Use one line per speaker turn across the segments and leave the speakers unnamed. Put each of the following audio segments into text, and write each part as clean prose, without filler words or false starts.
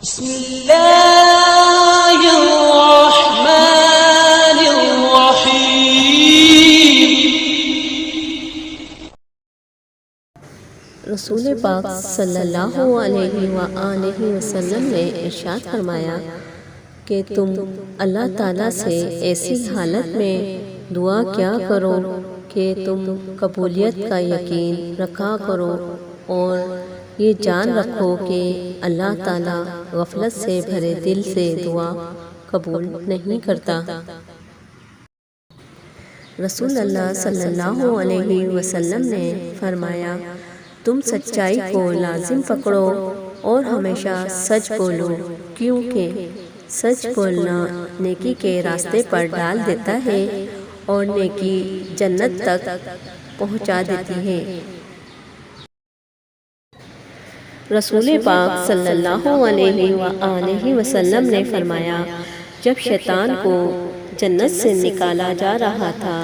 بسم اللہ الرحمن الرحیم۔
رسول پاک صلی اللہ علیہ وآلہ وسلم نے ارشاد فرمایا کہ تم اللہ تعالیٰ سے ایسی حالت میں دعا کیا کرو کہ تم قبولیت کا یقین رکھا کرو اور یہ جان رکھو کہ اللہ تعالیٰ غفلت سے بھرے دل سے دعا قبول نہیں کرتا۔ رسول اللہ صلی اللہ علیہ وسلم نے فرمایا، تم سچائی کو لازم پکڑو اور ہمیشہ سچ بولو، کیونکہ سچ بولنا نیکی کے راستے پر ڈال دیتا ہے اور نیکی جنت تک پہنچا دیتی ہے۔ رسول پاک صلی اللہ علیہ وآلہ وسلم نے فرمایا، جب شیطان کو جنت سے نکالا جا رہا تھا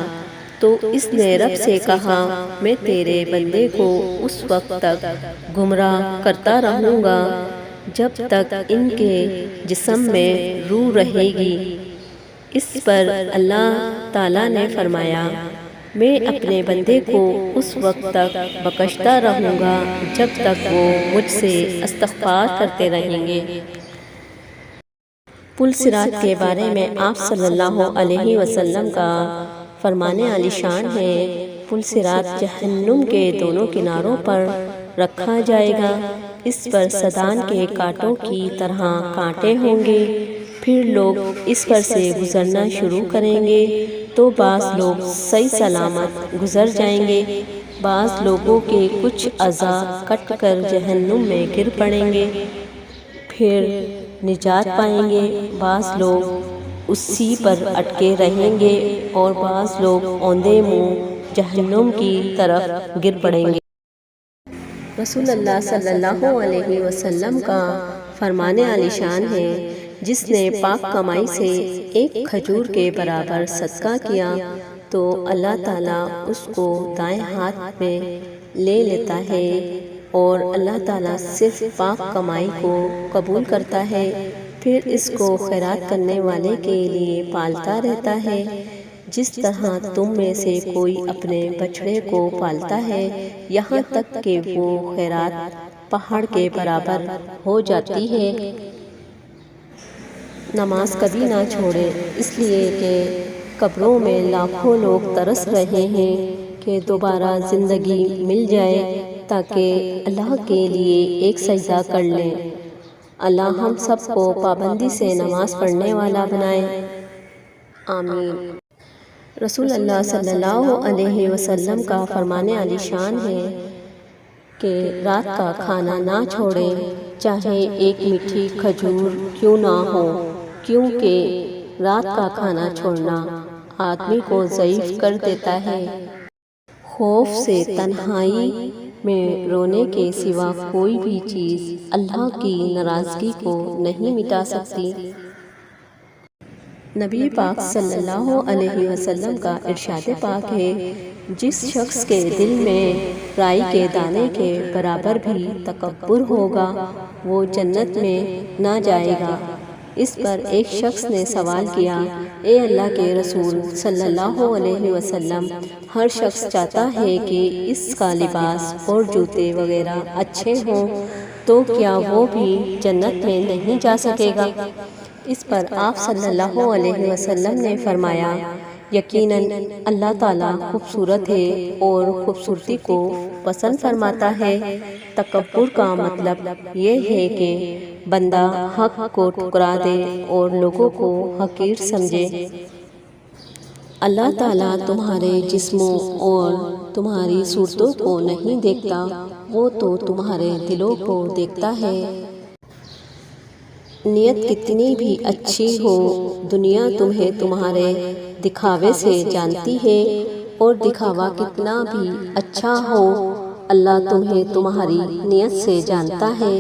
تو اس نے رب سے کہا، میں تیرے بندے کو اس وقت تک گمراہ کرتا رہوں گا جب تک ان کے جسم میں روح رہے گی۔ اس پر اللہ تعالیٰ نے فرمایا، میں اپنے بندے کو اس وقت تک بخشتا رہوں گا جب تک وہ مجھ سے استغفار کرتے رہیں گے۔ پل صراط کے بارے میں آپ صلی اللہ علیہ وسلم کا فرمان عالی شان ہے، پل صراط جہنم کے دونوں کناروں پر رکھا جائے گا، اس پر سدان کے کانٹوں کی طرح کانٹے ہوں گے، پھر لوگ اس پر سے گزرنا شروع کریں گے تو بعض لوگ صحیح سلامت گزر جائیں گے، بعض لوگوں کے کچھ اعضاء کٹ کر جہنم میں گر پڑیں گے پھر نجات پائیں گے، بعض لوگ اسی پر اٹکے رہیں گے اور بعض لوگ اوندے منہ جہنم کی طرف گر پڑیں گے۔ رسول اللہ صلی اللہ علیہ وسلم کا فرمان عالی شان ہے، جس نے پاک کمائی سے ایک کھجور کے برابر صدقہ کیا تو اللہ تعالیٰ اس کو دائیں ہاتھ میں لے لیتا ہے اور اللہ تعالیٰ صرف پاک کمائی کو قبول کرتا ہے، پھر اس کو خیرات کرنے والے کے لیے پالتا رہتا ہے، جس طرح تم میں سے کوئی اپنے بچڑے کو پالتا ہے یہاں تک کہ وہ خیرات پہاڑ کے برابر ہو جاتی ہے۔ نماز کبھی نہ چھوڑے، اس لیے کہ قبروں میں لاکھوں لوگ ترس رہے ہیں کہ دوبارہ زندگی مل جائے تاکہ اللہ کے لیے ایک سجدہ کر لیں۔ اللہ ہم سب کو پابندی سے نماز پڑھنے والا بنائے، آمین۔ رسول اللہ صلی اللہ علیہ وسلم کا فرمان عالی شان ہے کہ رات کا کھانا نہ چھوڑیں، چاہے ایک میٹھی کھجور کیوں نہ ہو، کیونکہ رات کا کھانا چھوڑنا آدمی کو ضعیف کر دیتا ہے۔ خوف سے تنہائی میں رونے کے سوا کوئی بھی چیز اللہ کی ناراضگی کو نہیں مٹا سکتی۔ نبی پاک صلی اللہ علیہ وسلم کا ارشاد پاک ہے، جس شخص کے دل میں رائی کے دانے کے برابر بھی تکبر ہوگا وہ جنت میں نہ جائے گا۔ اس پر ایک شخص نے سوال کیا، اے اللہ کے رسول صلی اللہ علیہ وسلم، ہر شخص چاہتا ہے کہ اس کا لباس اور جوتے وغیرہ اچھے ہوں تو کیا وہ بھی جنت میں نہیں جا سکے گا؟ اس پر آپ صلی اللہ علیہ وسلم نے فرمایا، یقیناً اللہ تعالیٰ خوبصورت ہے اور خوبصورتی کو پسند فرماتا ہے۔ تکبر کا مطلب یہ ہے کہ بندہ حق کو ٹھکرا دے اور لوگوں کو حقیر سمجھے۔ اللہ تعالیٰ تمہارے جسموں اور تمہاری صورتوں کو نہیں دیکھتا، وہ تو تمہارے دلوں کو دیکھتا ہے۔ نیت کتنی بھی اچھی ہو، دنیا تمہیں تمہارے دکھاوے سے جانتی ہے، اور دکھاوا کتنا بھی اچھا ہو اللہ تمہیں تمہاری نیت سے جانتا ہے۔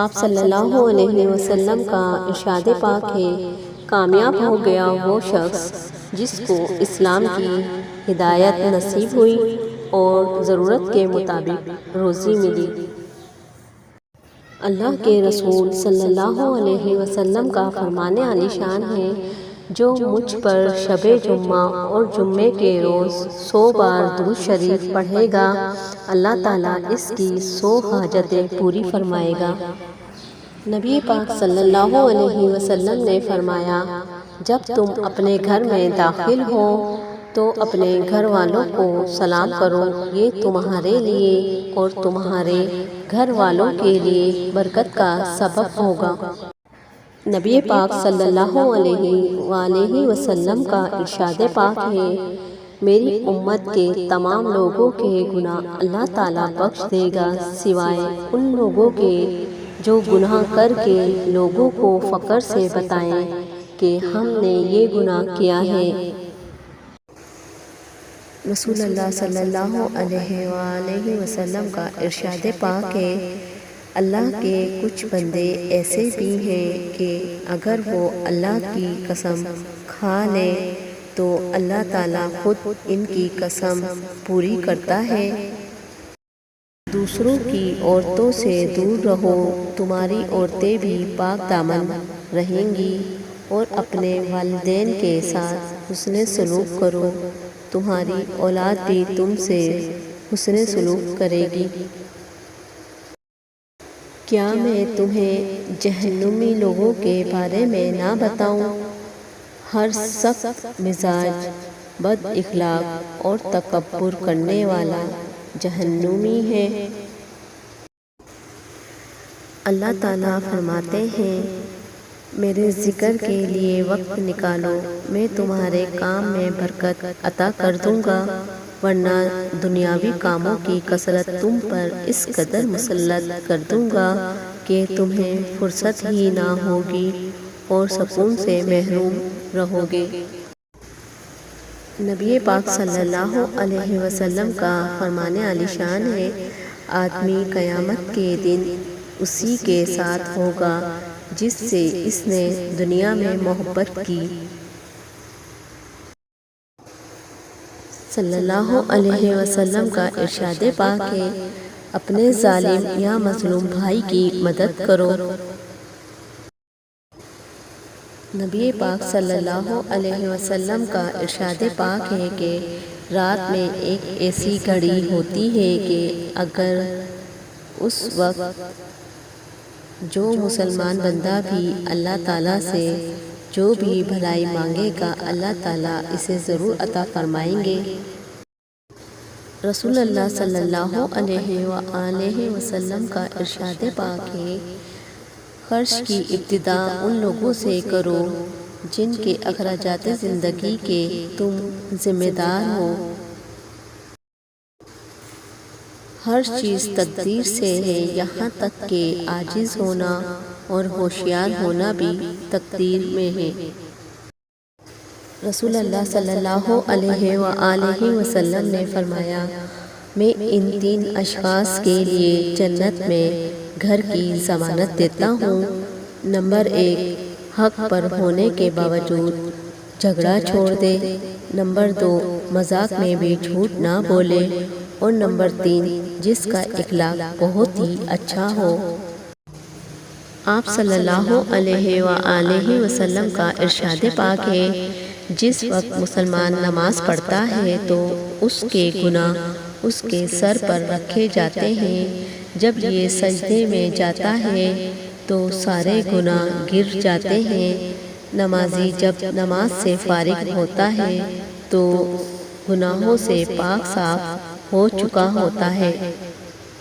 آپ صلی اللہ علیہ وسلم کا ارشاد پاک ہے، کامیاب ہو گیا وہ شخص جس کو اسلام کی ہدایت نصیب ہوئی اور ضرورت کے مطابق روزی ملی۔ اللہ کے رسول صلی اللہ علیہ وسلم کا فرمان عالی شان ہے، جو مجھ پر شب جمعہ اور جمعے کے روز 100 بار درود شریف پڑھے گا، اللہ تعالیٰ اس کی 100 حاجتیں پوری فرمائے گا۔ نبی پاک صلی اللہ علیہ وسلم نے فرمایا، جب تم اپنے گھر میں داخل ہو تو اپنے گھر والوں کو سلام کرو، یہ تمہارے لیے اور تمہارے گھر والوں کے لیے برکت کا سبب ہوگا۔ نبی پاک صلی اللہ علیہ وآلہ وسلم کا ارشاد پاک ہے، میری امت کے تمام لوگوں کے گناہ اللہ تعالیٰ بخش دے گا، سوائے ان لوگوں کے جو گناہ کر کے لوگوں کو فخر سے بتائیں کہ ہم نے یہ گناہ کیا ہے۔ رسول اللہ صلی اللہ علیہ وآلہ وسلم کا ارشاد پاک ہے، اللہ کے کچھ بندے ایسے بھی ہیں کہ اگر وہ اللہ کی قسم کھا لیں تو اللہ تعالیٰ خود ان کی قسم پوری کرتا ہے۔ دوسروں کی عورتوں سے دور رہو، تمہاری عورتیں بھی پاک دامن رہیں گی، اور اپنے والدین کے ساتھ حسن سلوک کرو، تمہاری اولاد بھی تم سے حسن سلوک کرے گی۔ کیا میں تمہیں جہنمی لوگوں کے بارے میں نہ بتاؤں؟ ہر سخت مزاج، بد اخلاق اور تکبر کرنے والا جہنمی ہے۔ اللہ تعالیٰ فرماتے ہیں، میرے ذکر کے لیے وقت نکالو، میں تمہارے کام میں برکت عطا کر دوں گا، ورنہ دنیاوی کاموں کی کثرت تم پر اس قدر مسلط کر دوں گا کہ تمہیں فرصت ہی نہ ہوگی اور سکون سے محروم رہو گے۔ نبی پاک صلی اللہ علیہ وسلم کا فرمان عالی شان ہے، آدمی قیامت کے دن اسی کے ساتھ ہوگا جس سے اس نے دنیا میں محبت کی۔ صلی اللہ علیہ وسلم کا ارشاد پاک ہے، اپنے ظالم یا مظلوم بھائی کی مدد کرو۔ نبی پاک صلی اللہ علیہ وسلم کا ارشاد پاک ہے کہ رات میں ایک ایسی گھڑی ہوتی ہے کہ اگر اس وقت جو مسلمان بندہ بھی اللہ تعالیٰ سے جو بھی بھلائی مانگے گا، اللہ تعالیٰ اسے ضرور عطا فرمائیں گے۔ رسول اللہ صلی اللہ علیہ وآلہ وسلم کا ارشاد پاک ہے، خرچ کی ابتدا ان لوگوں سے کرو جن کے اخراجات زندگی کے تم ذمہ دار ہو۔ ہر چیز تقدیر سے ہے، یہاں تک کہ عاجز ہونا اور ہوشیار ہونا بھی تقدیر میں ہے۔ رسول اللہ صلی اللہ علیہ وآلہ وسلم نے فرمایا، میں ان 3 اشخاص کے لیے جنت میں گھر کی ضمانت دیتا ہوں۔ نمبر 1، حق پر ہونے کے باوجود جھگڑا چھوڑ دے۔ نمبر 2، مذاق میں بھی جھوٹ نہ بولے۔ اور نمبر 3، جس کا اخلاق بہت ہی اچھا ہو۔ آپ صلی اللہ علیہ وآلہ وسلم کا ارشاد پاک ہے، جس وقت مسلمان نماز پڑھتا ہے تو اس کے گناہ اس کے سر پر رکھے جاتے ہیں، جب یہ سجدے میں جاتا ہے تو سارے گناہ گر جاتے ہیں۔ نمازی جب نماز سے فارغ ہوتا ہے تو گناہوں سے پاک صاف ہو چکا ہوتا ہے۔